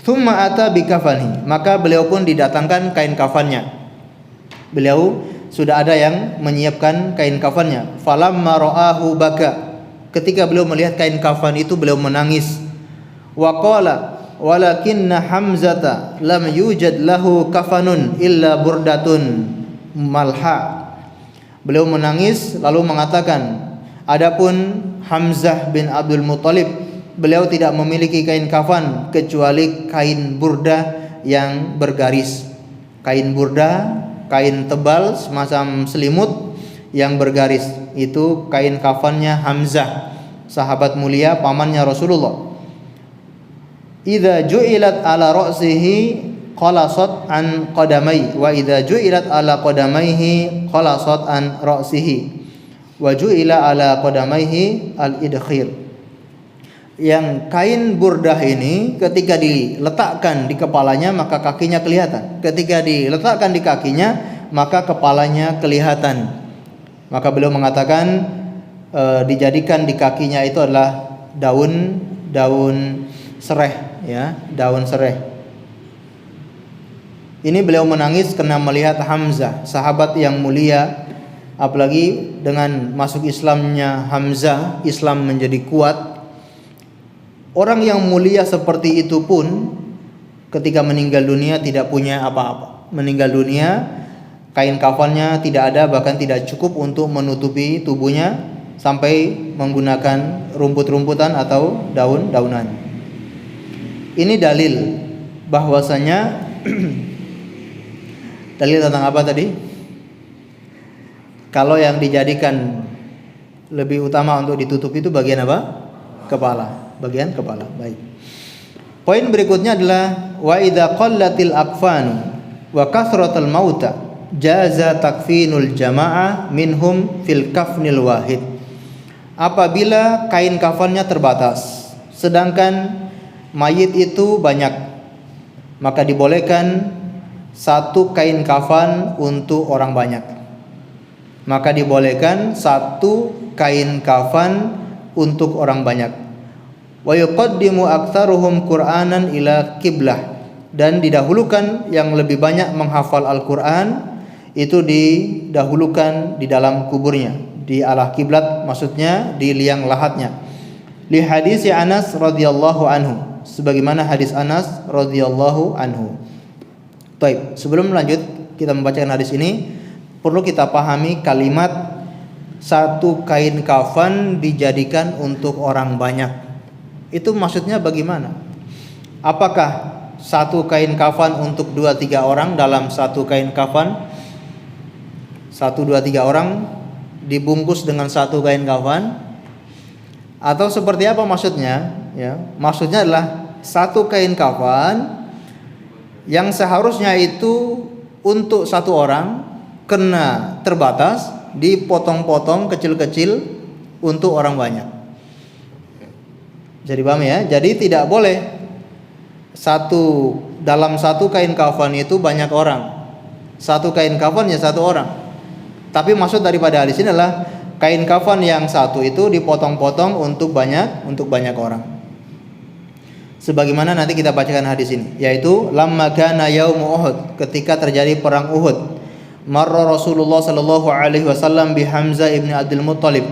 Tsumma ata bikafani, maka beliau pun didatangkan kain kafannya. Beliau sudah ada yang menyiapkan kain kafannya. Falamma ra'ahu baka, ketika beliau melihat kain kafan itu beliau menangis. Wa qala walakinna Hamzata lam yujad lahu kafanun illa burdatun malha. Beliau menangis lalu mengatakan, adapun Hamzah bin Abdul Muttalib, beliau tidak memiliki kain kafan kecuali kain burda yang bergaris. Kain burda, kain tebal semacam selimut yang bergaris. Itu kain kafannya Hamzah, sahabat mulia pamannya Rasulullah. Idza ju'ilat ala ra'sihi qalasat an qadamai wa idza ju'ilat ala qadamaihi qalasat an ra'sihi wa ju'ila ala qadamaihi al-idkhir. Yang kain burdah ini ketika diletakkan di kepalanya maka kakinya kelihatan. Ketika diletakkan di kakinya maka kepalanya kelihatan. Maka beliau mengatakan dijadikan di kakinya itu adalah daun sereh ya, daun sereh. Ini beliau menangis karena melihat Hamzah, sahabat yang mulia apalagi dengan masuk Islamnya Hamzah, Islam menjadi kuat. Orang yang mulia seperti itu pun ketika meninggal dunia tidak punya apa-apa. Meninggal dunia, kain kafannya tidak ada, bahkan tidak cukup untuk menutupi tubuhnya, sampai menggunakan rumput-rumputan atau daun-daunan. Ini dalil bahwasanya dalil tentang apa tadi? Kalau yang dijadikan lebih utama untuk ditutup itu bagian apa? Kepala, bagian kepala. Baik. Poin berikutnya adalah wa idza qallatil akfanu wa kathratul mauta jaza takfinul jamaah minhum fil kafnil wahid. Apabila kain kafannya terbatas, sedangkan mayit itu banyak, maka dibolehkan satu kain kafan untuk orang banyak. Maka dibolehkan satu kain kafan untuk orang banyak. Wa yuqaddimu aktsaruhum Qur'anan ila qiblah, dan didahulukan yang lebih banyak menghafal Al-Qur'an itu didahulukan di dalam kuburnya, di arah kiblat, maksudnya di liang lahatnya. Li hadis Anas radhiyallahu anhu, sebagaimana hadis Anas radhiyallahu anhu. Baik, sebelum lanjut kita membacakan hadis ini, perlu kita pahami kalimat satu kain kafan dijadikan untuk orang banyak. Itu maksudnya bagaimana? Apakah satu kain kafan untuk 2-3 orang dalam satu kain kafan? 1-2-3 orang dibungkus dengan satu kain kafan? Atau seperti apa maksudnya? Ya, maksudnya adalah satu kain kafan yang seharusnya itu untuk satu orang, karena terbatas dipotong-potong kecil-kecil untuk orang banyak. Jadi paham ya? Jadi tidak boleh dalam satu kain kafan itu banyak orang. Satu kain kafan ya satu orang. Tapi maksud daripada hadis ini adalah kain kafan yang satu itu dipotong-potong untuk banyak orang. Sebagaimana nanti kita bacakan hadis ini, yaitu lamma kana yaum Uhud, ketika terjadi perang Uhud. Marra Rasulullah sallallahu alaihi wasallam bi Hamzah ibn Abdul Muttalib.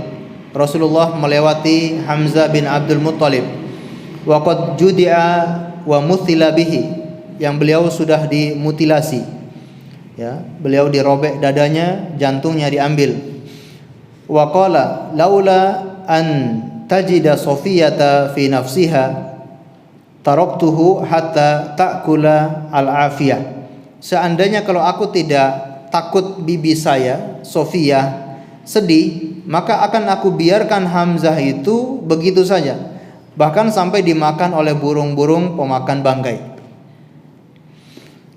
Rasulullah melewati Hamzah bin Abdul Muttalib. Wa qad judi'a wa muthila bihi, yang beliau sudah dimutilasi. Ya, beliau dirobek dadanya, jantungnya diambil. Wa qala laula an tajida Safiyata fi nafsiha taraktuhu hatta ta'kula al-afiyah. Seandainya kalau aku tidak takut bibi saya Sofia sedih, maka akan aku biarkan Hamzah itu begitu saja, bahkan sampai dimakan oleh burung-burung pemakan bangkai.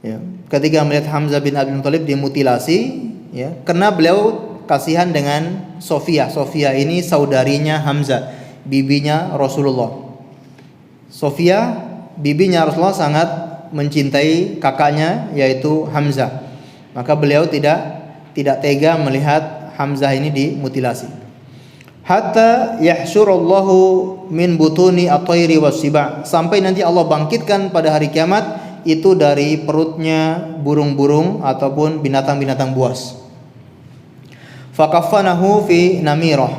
Ya, ketika melihat Hamzah bin Abdul Muttalib dimutilasi, ya, karena beliau kasihan dengan Sofia. Sofia ini saudarinya Hamzah, bibinya Rasulullah. Sofia, bibinya Rasulullah, sangat mencintai kakaknya yaitu Hamzah. Maka beliau tidak tega melihat Hamzah ini dimutilasi. Hatta yahsyurallahu min butuni at-tayri was-siba, sampai nanti Allah bangkitkan pada hari kiamat itu dari perutnya burung-burung ataupun binatang-binatang buas. Fakafanahu fi namirah,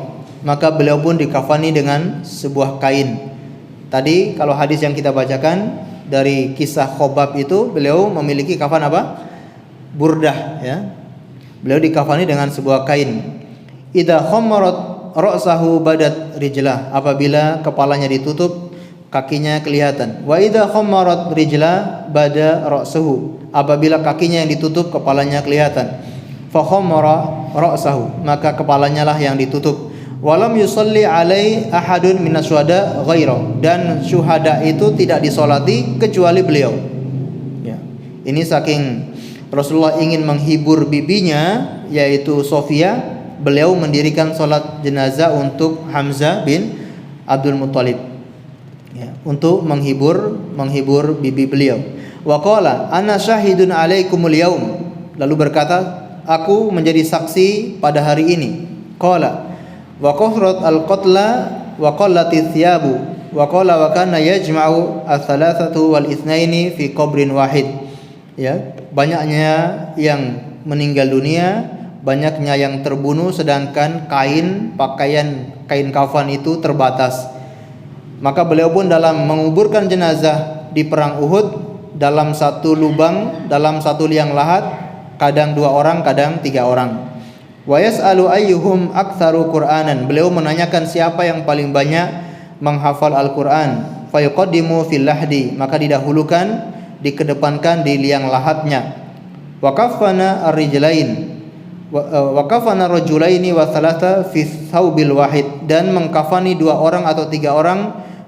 maka beliau pun dikafani dengan sebuah kain. Tadi kalau hadis yang kita bacakan dari kisah Khobab itu, beliau memiliki kafan apa? Burdah, ya. Beliau dikafani dengan sebuah kain. Idza khammarat ra'sahu badat rijlah, apabila kepalanya ditutup kakinya kelihatan. Wa idza khammarat rijlah bada ra'suhu, apabila kakinya yang ditutup kepalanya kelihatan. Fa khammara ra'sahu, maka kepalanya lah yang ditutup. Walam yusalli alai ahadun minas syuhada ghaira, dan syuhada itu tidak disolati kecuali beliau. Ya. Ini saking Rasulullah ingin menghibur bibinya yaitu Sofia, beliau mendirikan sholat jenazah untuk Hamzah bin Abdul Muttalib, ya, untuk menghibur bibi beliau. Wa qala ana syahidun alaikumul yaum, lalu berkata, aku menjadi saksi pada hari ini. Qala wa qahrat al-qatla wa qallati thiyabu wa qala wa kana yajma'u ats-tsalatsatu wal itsnaini fi qabrin wahid. Ya, banyaknya yang meninggal dunia, banyaknya yang terbunuh sedangkan pakaian kafan itu terbatas. Maka beliau pun dalam menguburkan jenazah di perang Uhud dalam satu lubang, dalam satu liang lahat, kadang 2 orang, kadang 3 orang. Wa yas'alu ayyuhum aktsaru Qur'anan. Beliau menanyakan siapa yang paling banyak menghafal Al-Qur'an. Fayuqaddimu fil lahdi, maka didahulukan, dikedepankan di liang lahatnya. Wa kafana ar-rijlain wa kafana rajulaini wa thalatha fi thawbil wahid, dan mengkafani 2 orang atau 3 orang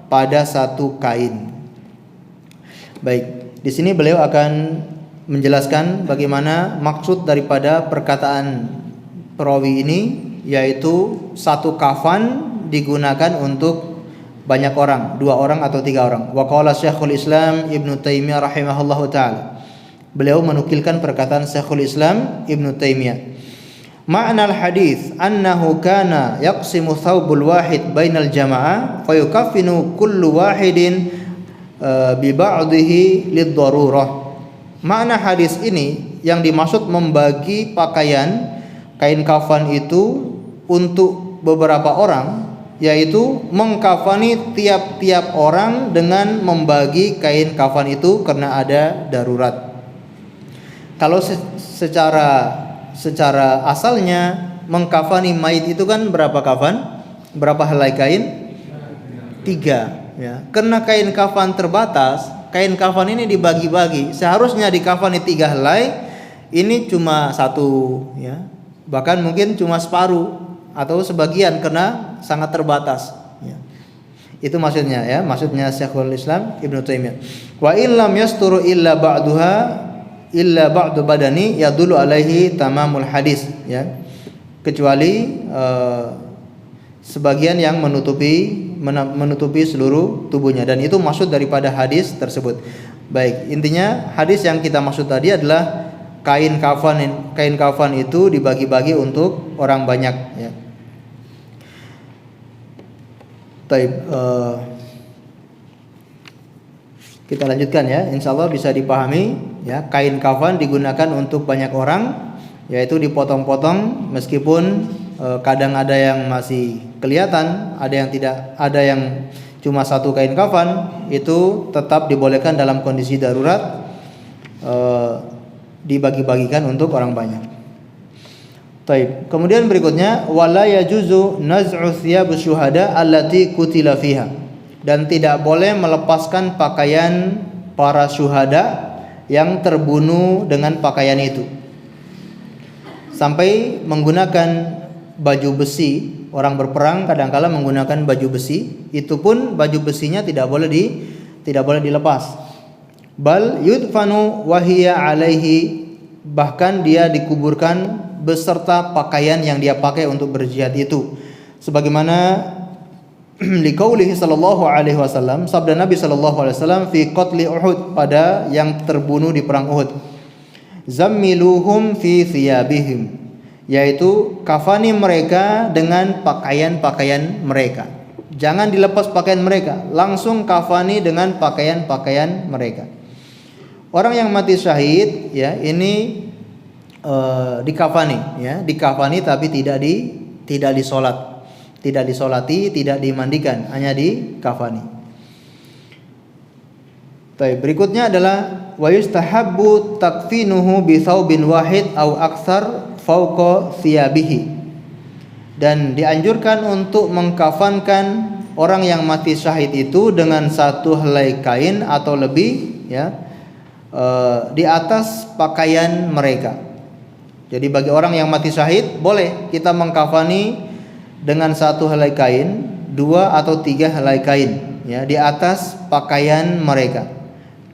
pada satu kain. Baik, di sini beliau akan menjelaskan bagaimana maksud daripada perkataan perawi ini, yaitu satu kafan digunakan untuk banyak orang, 2 orang atau 3 orang. Wa qala Syekhul Islam Ibnu Taimiyah rahimahullahu taala. Beliau menukilkan perkataan Syekhul Islam Ibnu Taimiyah. Ma'na al-hadis annahu kana yaqsimu thawbul wahid bainal jama'ah fayukaffinu kullu wahidin bi ba'dihi lid-darurah. Makna hadis ini yang dimaksud membagi pakaian kain kafan itu untuk beberapa orang, yaitu mengkafani tiap-tiap orang dengan membagi kain kafan itu karena ada darurat. Kalau secara asalnya mengkafani mayit itu kan berapa kafan? Berapa helai kain? 3, ya. Karena kain kafan terbatas, kain kafan ini dibagi-bagi. Seharusnya dikafani 3 helai, ini cuma 1, ya. Bahkan mungkin cuma separuh atau sebagian karena sangat terbatas, ya. Itu maksudnya, ya. Maksudnya Syekhul Islam Ibnu Taimiyah. Wa illam yasturu illa ba'du badani yadullu alaihi tamamul hadis, ya. Kecuali sebagian yang menutupi seluruh tubuhnya, dan itu maksud daripada hadis tersebut. Baik, intinya hadis yang kita maksud tadi adalah kain kafan itu dibagi-bagi untuk orang banyak, ya. Baik, kita lanjutkan, ya. Insyaallah bisa dipahami, ya. Kain kafan digunakan untuk banyak orang, yaitu dipotong-potong, meskipun kadang ada yang masih kelihatan, ada yang tidak, ada yang cuma satu kain kafan, itu tetap dibolehkan dalam kondisi darurat, dibagi-bagikan untuk orang banyak. Taib. Kemudian berikutnya, wala yajuzu naz'u thiyabus syuhada allati qutila fiha, dan tidak boleh melepaskan pakaian para syuhada yang terbunuh dengan pakaian itu, sampai menggunakan baju besi. Orang berperang kadang-kala menggunakan baju besi, itu pun baju besinya tidak boleh dilepas. Bal yudfanu wahiya alaihi, bahkan dia dikuburkan beserta pakaian yang dia pakai untuk berjihad itu, sebagaimana liqaulihi sallallahu alaihi wasallam, sabda Nabi sallallahu alaihi wasallam fi qatli Uhud, pada yang terbunuh di perang Uhud, zammiluhum fi thiyabihim, yaitu kafani mereka dengan pakaian-pakaian mereka. Jangan dilepas pakaian mereka, langsung kafani dengan pakaian-pakaian mereka. Orang yang mati syahid, ya, ini dikafani, ya, dikafani tapi tidak disolati, tidak dimandikan, hanya dikafani. Baik, berikutnya adalah wa yustahabbu takfinuhu bi thawbin wahid aw aktsar fauqa thiyabihi, dan dianjurkan untuk mengkafankan orang yang mati syahid itu dengan satu helai kain atau lebih, ya, di atas pakaian mereka. Jadi bagi orang yang mati syahid boleh kita mengkafani dengan satu helai kain, 2 atau 3 helai kain, ya, di atas pakaian mereka.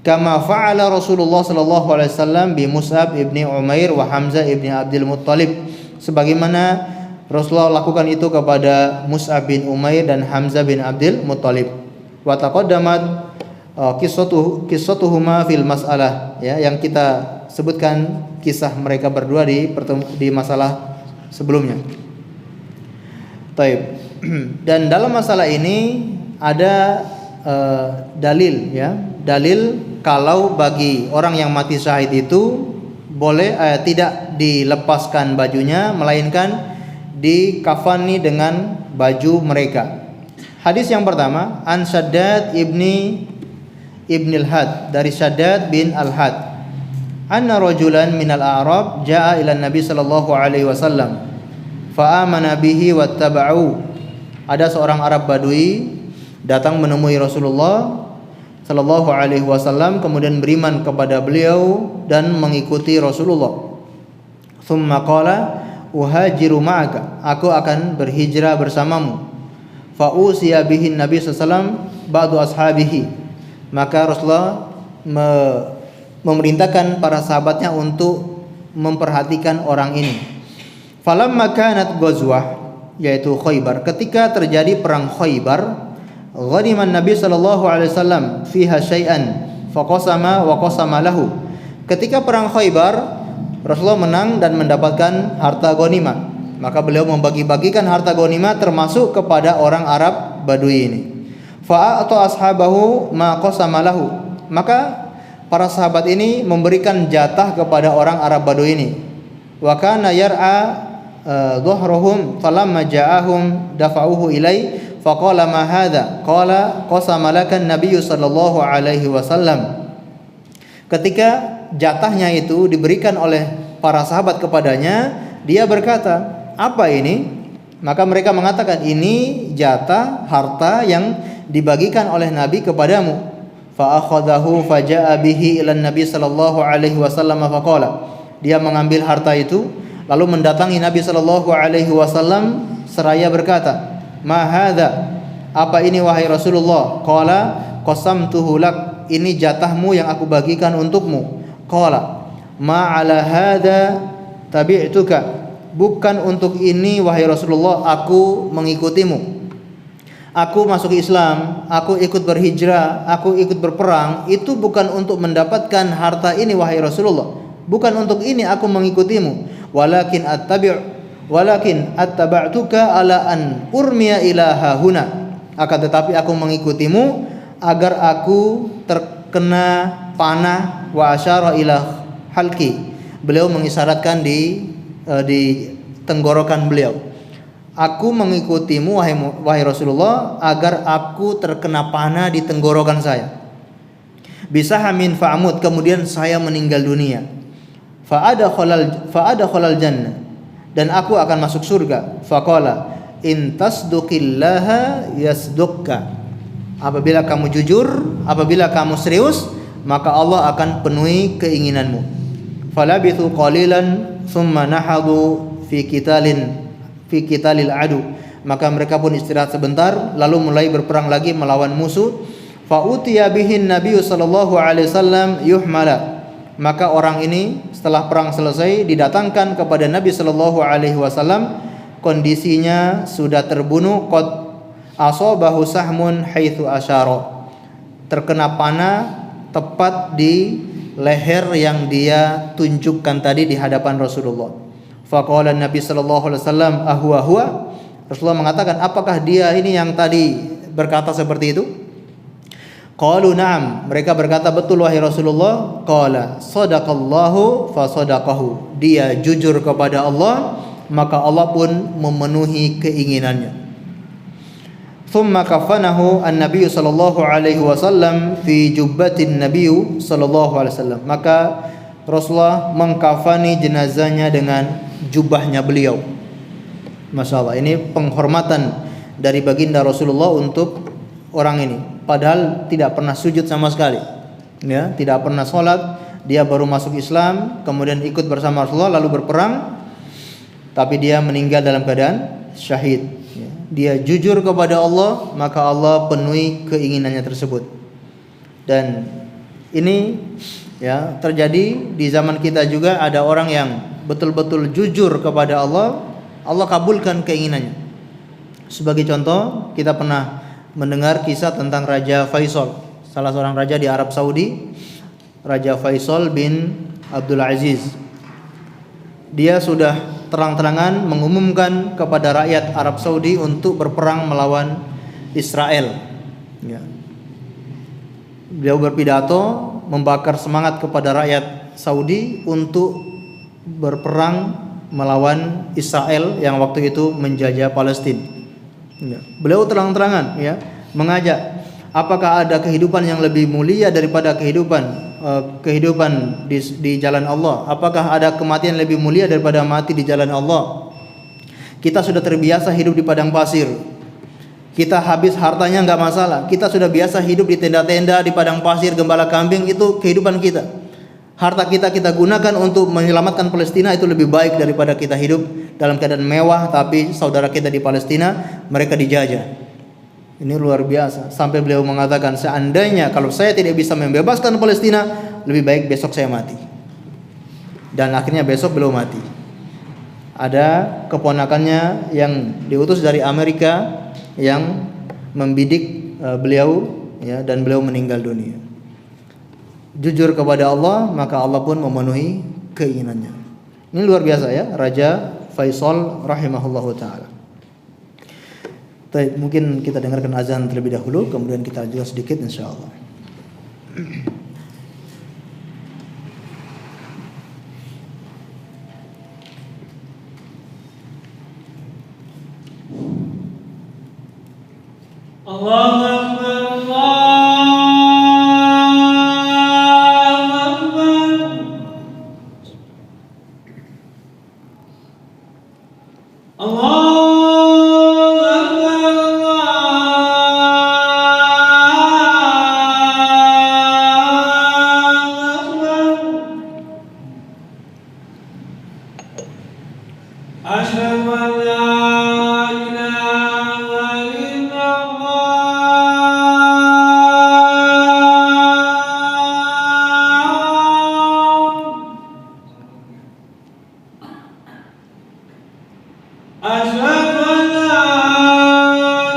Kama fa'ala Rasulullah sallallahu alaihi wasallam bi Mus'ab ibni Umair wa Hamzah ibni Abdul Muttalib, sebagaimana Rasulullah lakukan itu kepada Mus'ab bin Umair dan Hamzah bin Abdul Muttalib. Wa taqaddamat qissatuhuma fil mas'alah, ya, yang kita sebutkan kisah mereka berdua di masalah sebelumnya. Taib. Dan dalam masalah ini ada dalil, ya, dalil kalau bagi orang yang mati syahid itu tidak dilepaskan bajunya, melainkan dikafani dengan baju mereka. Hadis yang pertama, an Shaddad ibn al-Had, dari Shaddad bin al-Had, anna rajulan minal a'rab jaa ila Nabi sallallahu alaihi wasallam fa amana bihi wattaba'u. Ada seorang Arab Badui datang menemui Rasulullah sallallahu alaihi wasallam, kemudian beriman kepada beliau dan mengikuti Rasulullah. Tsumma qala uhajiru ma'aka, aku akan berhijrah bersamamu. Fa usiya bihi Nabi sallallahu alaihi wasallam ba'du ashabihi, maka Rasulullah memerintahkan para sahabatnya untuk memperhatikan orang ini. Falamma kanat ghazwah, yaitu Khaybar, ketika terjadi perang Khaybar, ghaniman Nabi sallallahu alaihi wasallam fiha syai'an faqasama wa qasama lahu. Ketika perang Khaybar, Rasulullah menang dan mendapatkan harta ghanimah, maka beliau membagi-bagikan harta ghanimah termasuk kepada orang Arab Badui ini. Fa'ata ashabahu ma qasama lahu, maka para sahabat ini memberikan jatah kepada orang Arab Badui ini. Wa kana yar'a dhuhrahum falamma ja'ahum dafa'uhu ilai faqala ma hadha qala qasama laka an-nabiy sallallahu alaihi wasallam. Ketika jatahnya itu diberikan oleh para sahabat kepadanya, dia berkata, apa ini? Maka mereka mengatakan, ini jatah harta yang dibagikan oleh Nabi kepadamu. Fa akhadahu faja'a bihi ila Nabi sallallahu alaihi wasallam faqala, dia mengambil harta itu lalu mendatangi Nabi sallallahu alaihi wasallam seraya berkata, ma hadza, apa ini wahai Rasulullah? Qala qasamtuhu lak, ini jatahmu yang aku bagikan untukmu. Qala ma ala hadza tabi'tuka, bukan untuk ini wahai Rasulullah aku mengikutimu. Aku masuk Islam, aku ikut berhijrah, aku ikut berperang, itu bukan untuk mendapatkan harta ini wahai Rasulullah. Bukan untuk ini aku mengikutimu. Walakin attaba'tuka ala an urmiya ila hahuna, akan tetapi aku mengikutimu agar aku terkena panah. Wa asyara ila halki, beliau mengisyaratkan di tenggorokan beliau. Aku mengikutimu wahai Rasulullah agar aku terkena panah di tenggorokan saya. Bisa hamin fa'amud, kemudian saya meninggal dunia. Fa'adakhalal jannah, dan aku akan masuk surga. Faqala in tasduqillaha yasdukka, apabila kamu jujur, apabila kamu serius, maka Allah akan penuhi keinginanmu. Falabithu qalilan thumma nahadu fi qitalil adu, maka mereka pun istirahat sebentar lalu mulai berperang lagi melawan musuh. Fa utiya bihin Nabi sallallahu alaihi wasallam yuhmala, maka orang ini setelah perang selesai didatangkan kepada Nabi sallallahu alaihi wasallam, kondisinya sudah terbunuh. Qad asabahu sahmun haitsu asyara, terkena panah tepat di leher yang dia tunjukkan tadi di hadapan Rasulullah. Faqala Nabi sallallahu alaihi wasallam huwa, Rasulullah mengatakan, apakah dia ini yang tadi berkata seperti itu? Qalu na'am, mereka berkata betul wahai Rasulullah. Qala sadaqallahu fa sadaqahu, dia jujur kepada Allah maka Allah pun memenuhi keinginannya. Thumma kafanahu an-nabiy sallallahu alaihi wasallam fi jubbatin nabiy sallallahu alaihi wasallam, maka Rasulullah mengkafani jenazahnya dengan jubahnya beliau. Masya Allah, ini penghormatan dari baginda Rasulullah untuk orang ini, padahal tidak pernah sujud sama sekali, ya, tidak pernah sholat. Dia baru masuk Islam, kemudian ikut bersama Rasulullah lalu berperang, tapi dia meninggal dalam keadaan syahid. Dia jujur kepada Allah, maka Allah penuhi keinginannya tersebut. Dan ini ya terjadi di zaman kita juga, ada orang yang betul-betul jujur kepada Allah, Allah kabulkan keinginannya. Sebagai contoh, kita pernah mendengar kisah tentang Raja Faisal, salah seorang raja di Arab Saudi, Raja Faisal bin Abdul Aziz. Dia sudah terang-terangan mengumumkan kepada rakyat Arab Saudi untuk berperang melawan Israel. Ya. Beliau berpidato membakar semangat kepada rakyat Saudi untuk berperang melawan Israel yang waktu itu menjajah Palestina. Ya. Beliau terang-terangan ya mengajak, apakah ada kehidupan yang lebih mulia daripada kehidupan di jalan Allah? Apakah ada kematian lebih mulia daripada mati di jalan Allah? Kita sudah terbiasa hidup di padang pasir. Kita habis hartanya nggak masalah. Kita sudah biasa hidup di tenda-tenda, di padang pasir, gembala kambing, itu kehidupan kita. Harta kita gunakan untuk menyelamatkan Palestina, itu lebih baik daripada kita hidup dalam keadaan mewah tapi saudara kita di Palestina mereka dijajah. Ini luar biasa. Sampai beliau mengatakan, seandainya kalau saya tidak bisa membebaskan Palestina, lebih baik besok saya mati. Dan akhirnya besok beliau mati. Ada keponakannya yang diutus dari Amerika yang membidik beliau ya, dan beliau meninggal dunia. Jujur kepada Allah, maka Allah pun memenuhi keinginannya. Ini luar biasa ya, Raja Faisal rahimahullahu taala. Baik, mungkin kita dengarkan azan terlebih dahulu, kemudian kita juga sedikit insyaallah. Allahu Akbar, Asyhadu an la ilaha illallah. Asyhadu an la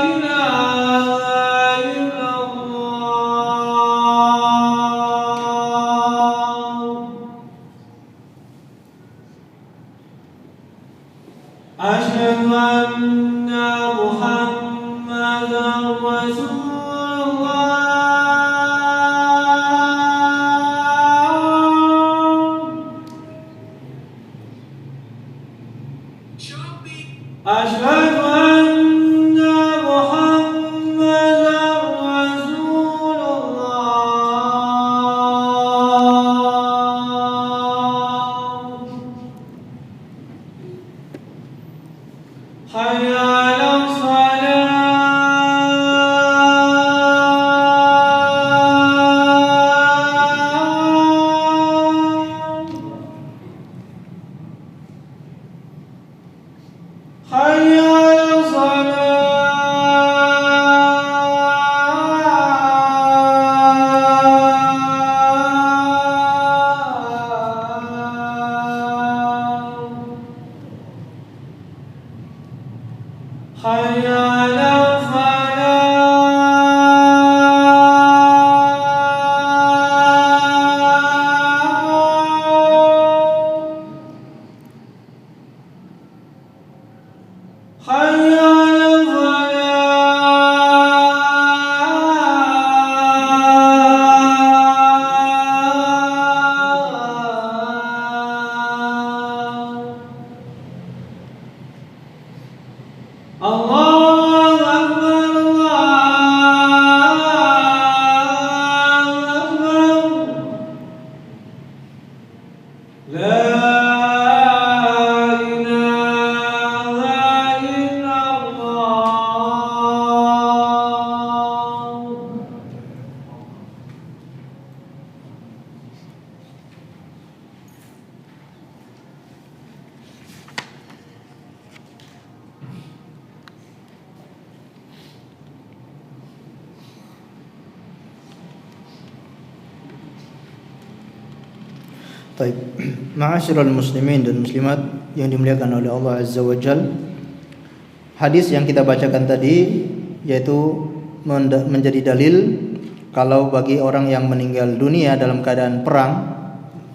ilaha illallah. Asyhadu anna Muhammadan Rasulullah. Asyhadu anna Muhammadan Rasulullah. Hayya 'alas salah. Hayya 'alas salah. Hayya 'alal falah. Hayya 'alal falah. Allahu Akbar, Allahu Akbar. La ilaha illallah. Baik, ma'asyiral muslimin dan muslimat yang dimuliakan oleh Allah Azza wa Jal. Hadis yang kita bacakan tadi yaitu menjadi dalil kalau bagi orang yang meninggal dunia dalam keadaan perang,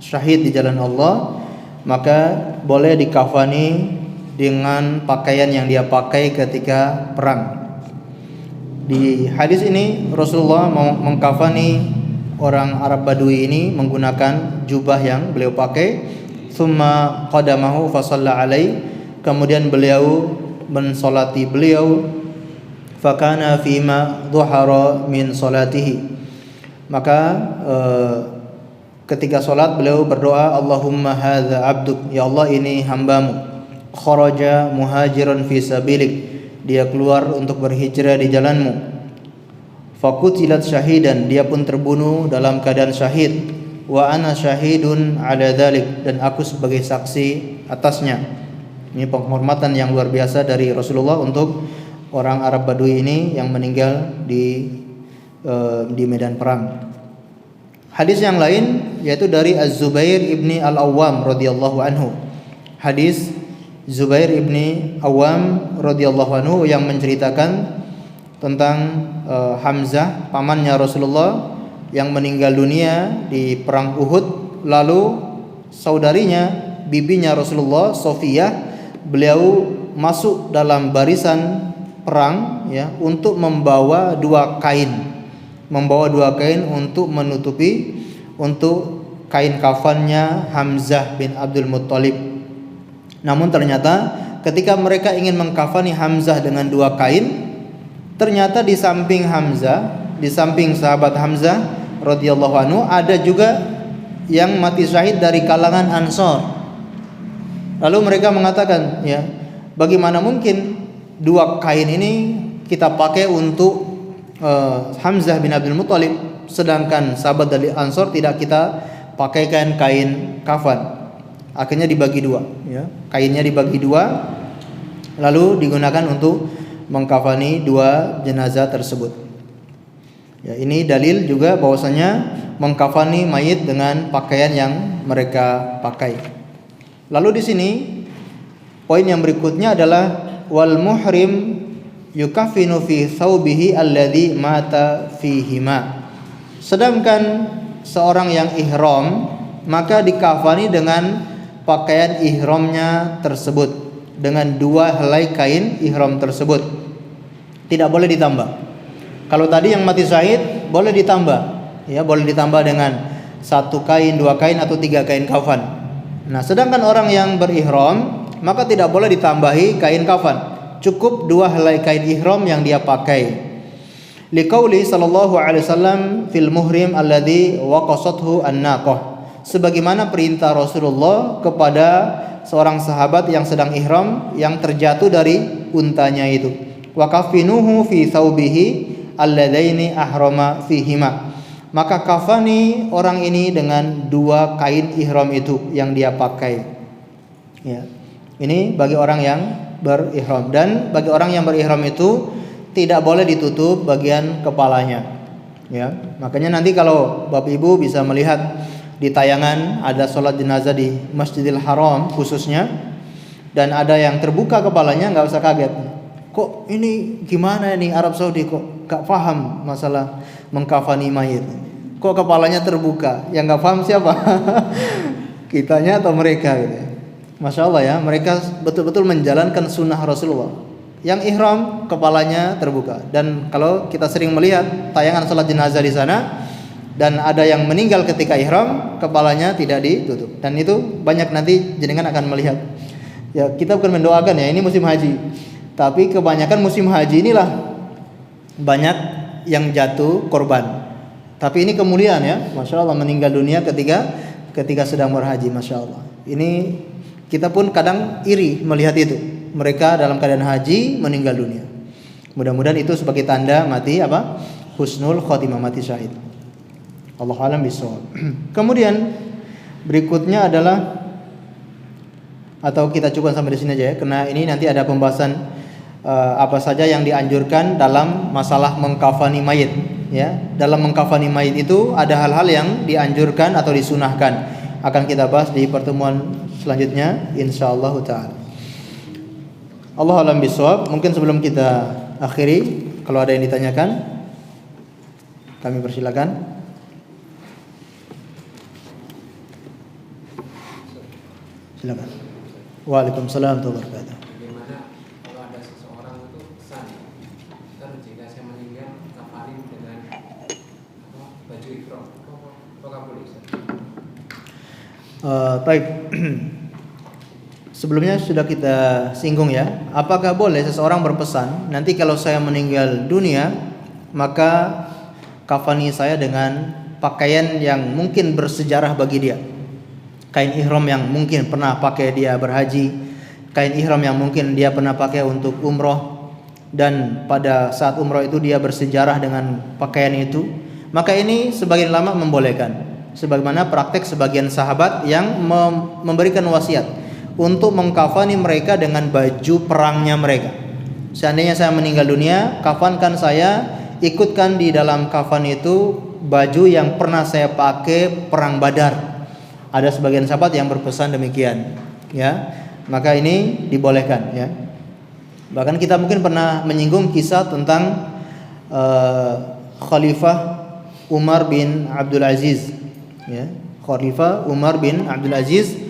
syahid di jalan Allah, maka boleh dikafani dengan pakaian yang dia pakai ketika perang. Di hadis ini Rasulullah mengkafani orang Arab Badui ini menggunakan jubah yang beliau pakai. thumma qadamahu fa shalla alaihi, kemudian beliau mensolati beliau, fakana fima dhuhara min salatihi, maka ketika salat beliau berdoa, Allahumma hadza abduk, ya Allah ini hambamu, kharaja muhajiran fi sabilik, dia keluar untuk berhijrah di jalanmu, fakutilat syahidan, dia pun terbunuh dalam keadaan syahid, wa ana syahidun ala dzalik, dan aku sebagai saksi atasnya. Ini penghormatan yang luar biasa dari Rasulullah untuk orang Arab Badui ini yang meninggal di medan perang. Hadis yang lain yaitu dari Az-Zubair ibni Al-Awwam radhiyallahu anhu. Hadis Zubair ibni Awwam radhiyallahu anhu yang menceritakan tentang Hamzah, pamannya Rasulullah yang meninggal dunia di perang Uhud. Lalu saudarinya, bibinya Rasulullah, Sofiyah, beliau masuk dalam barisan perang ya, untuk membawa dua kain untuk menutupi, untuk kain kafannya Hamzah bin Abdul Muttalib. Namun ternyata ketika mereka ingin mengkafani Hamzah dengan dua kain, ternyata di samping Hamzah, di samping sahabat Hamzah radhiyallahu anhu, ada juga yang mati syahid dari kalangan Ansor. Lalu mereka mengatakan, ya, bagaimana mungkin dua kain ini kita pakai untuk Hamzah bin Abdul Muttalib, sedangkan sahabat dari Ansor tidak kita pakaikan kain kafan. Akhirnya dibagi dua, ya. Kainnya dibagi dua, lalu digunakan untuk mengkafani dua jenazah tersebut. Ya, ini dalil juga bahwasanya mengkafani mayit dengan pakaian yang mereka pakai. Lalu di sini poin yang berikutnya adalah wal muhrim yukafinu fi thawbihi alladhi mata fihima. Sedangkan seorang yang ihram maka dikafani dengan pakaian ihramnya tersebut, dengan dua helai kain ihram tersebut. Tidak boleh ditambah. Kalau tadi yang mati syahid boleh ditambah, ya, boleh ditambah dengan satu kain, dua kain, atau tiga kain kafan. Nah, sedangkan orang yang berihram maka tidak boleh ditambahi kain kafan. Cukup dua helai kain ihram yang dia pakai. Liqauli sallallahu alaihi wasallam fil muhrim alladhi waqasathu an-naqah. Sebagaimana perintah Rasulullah kepada seorang sahabat yang sedang ihram yang terjatuh dari untanya itu. Wa kafinuhu fi thawbihi alladaini ahrama fihima. Maka kafani orang ini dengan dua kain ihram itu yang dia pakai. Ya. Ini bagi orang yang berihram, dan bagi orang yang berihram itu tidak boleh ditutup bagian kepalanya, ya. Makanya nanti kalau Bapak Ibu bisa melihat di tayangan ada sholat jenazah di Masjidil Haram khususnya, dan ada yang terbuka kepalanya, nggak usah kaget. Kok ini gimana ini Arab Saudi kok nggak paham masalah mengkafani mayit? Kok kepalanya terbuka? Yang nggak paham siapa? Kitanya atau mereka? Gitu. Masya Allah ya, mereka betul-betul menjalankan sunnah Rasulullah. Yang ihram kepalanya terbuka, dan kalau kita sering melihat tayangan sholat jenazah di sana, dan ada yang meninggal ketika ihram kepalanya tidak ditutup, dan itu banyak nanti jenengan akan melihat. Ya, kita bukan mendoakan ya, ini musim haji, tapi kebanyakan musim haji inilah banyak yang jatuh korban. Tapi ini kemuliaan ya, Masya Allah, meninggal dunia ketika sedang berhaji, Masya Allah. Ini kita pun kadang iri melihat itu. Mereka dalam keadaan haji meninggal dunia. Mudah-mudahan itu sebagai tanda mati apa? Husnul khotimah, mati syahid. Allahu a'lam bishawab. Kemudian berikutnya adalah, atau kita cukup sampai di sini aja ya, karena ini nanti ada pembahasan apa saja yang dianjurkan dalam masalah mengkafani mayit, ya. Dalam mengkafani mayit itu ada hal-hal yang dianjurkan atau disunahkan. Akan kita bahas di pertemuan selanjutnya insyaallah taala. Allahu a'lam bishawab. Mungkin sebelum kita akhiri, kalau ada yang ditanyakan kami persilakan. Silakan. Waalaikumsalam warahmatullahi wabarakatuh. Bagaimana kalau ada seseorang itu pesan, jika saya meninggal kafanin dengan baju ihram, apakah boleh? Baik. Sebelumnya sudah kita singgung ya, apakah boleh seseorang berpesan, nanti kalau saya meninggal dunia, maka kafani saya dengan pakaian yang mungkin bersejarah bagi dia. Kain ihram yang mungkin pernah pakai dia berhaji, kain ihram yang mungkin dia pernah pakai untuk umroh, dan pada saat umroh itu dia bersejarah dengan pakaian itu. Maka ini sebagian ulama membolehkan, sebagaimana praktek sebagian sahabat yang memberikan wasiat untuk mengkafani mereka dengan baju perangnya mereka. Seandainya saya meninggal dunia, kafankan saya, ikutkan di dalam kafan itu baju yang pernah saya pakai perang Badar. Ada sebagian sahabat yang berpesan demikian, ya. Maka ini dibolehkan, ya. Bahkan kita mungkin pernah menyinggung kisah tentang Khalifah Umar bin Abdul Aziz, ya. Khalifah Umar bin Abdul Aziz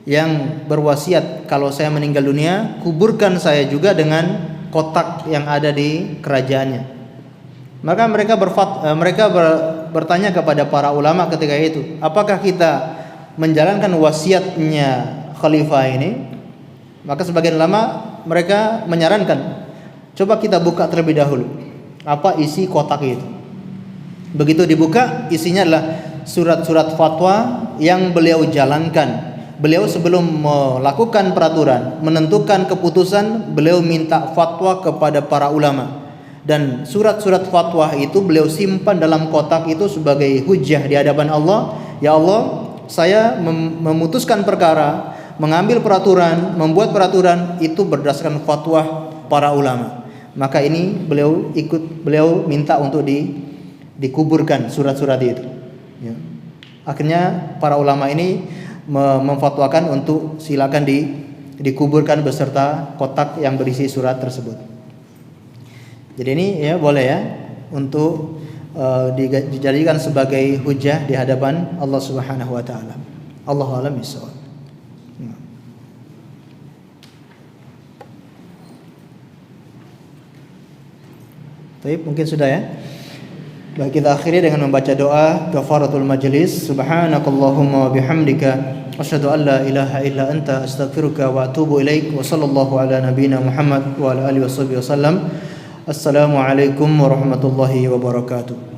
yang berwasiat, kalau saya meninggal dunia, kuburkan saya juga dengan kotak yang ada di kerajaannya. Maka mereka bertanya kepada para ulama ketika itu, apakah kita menjalankan wasiatnya khalifah ini? Maka sebagian ulama mereka menyarankan, coba kita buka terlebih dahulu apa isi kotak itu. Begitu dibuka, isinya adalah surat-surat fatwa yang beliau jalankan. Beliau sebelum melakukan peraturan, menentukan keputusan, beliau minta fatwa kepada para ulama. Dan surat-surat fatwa itu beliau simpan dalam kotak itu sebagai hujjah di hadapan Allah. Ya Allah, saya memutuskan perkara, mengambil peraturan, membuat peraturan itu berdasarkan fatwa para ulama. Maka ini beliau minta untuk dikuburkan surat-surat itu, ya. Akhirnya para ulama ini memfatwakan untuk silakan dikuburkan beserta kotak yang berisi surat tersebut. Jadi ini ya boleh ya untuk dijadikan sebagai hujjah di hadapan Allah Subhanahu wa taala. Allahu a'lam bishawab. Baik, mungkin sudah ya. Baik, kita akhiri dengan membaca doa kafaratul majlis. Subhanakallahumma wa bihamdika asyhadu an la ilaha illa anta astaghfiruka wa atubu ilaik. Wa sallallahu ala nabiyyina Muhammad wa ala alihi wasallam. Assalamualaikum warahmatullahi wabarakatuh.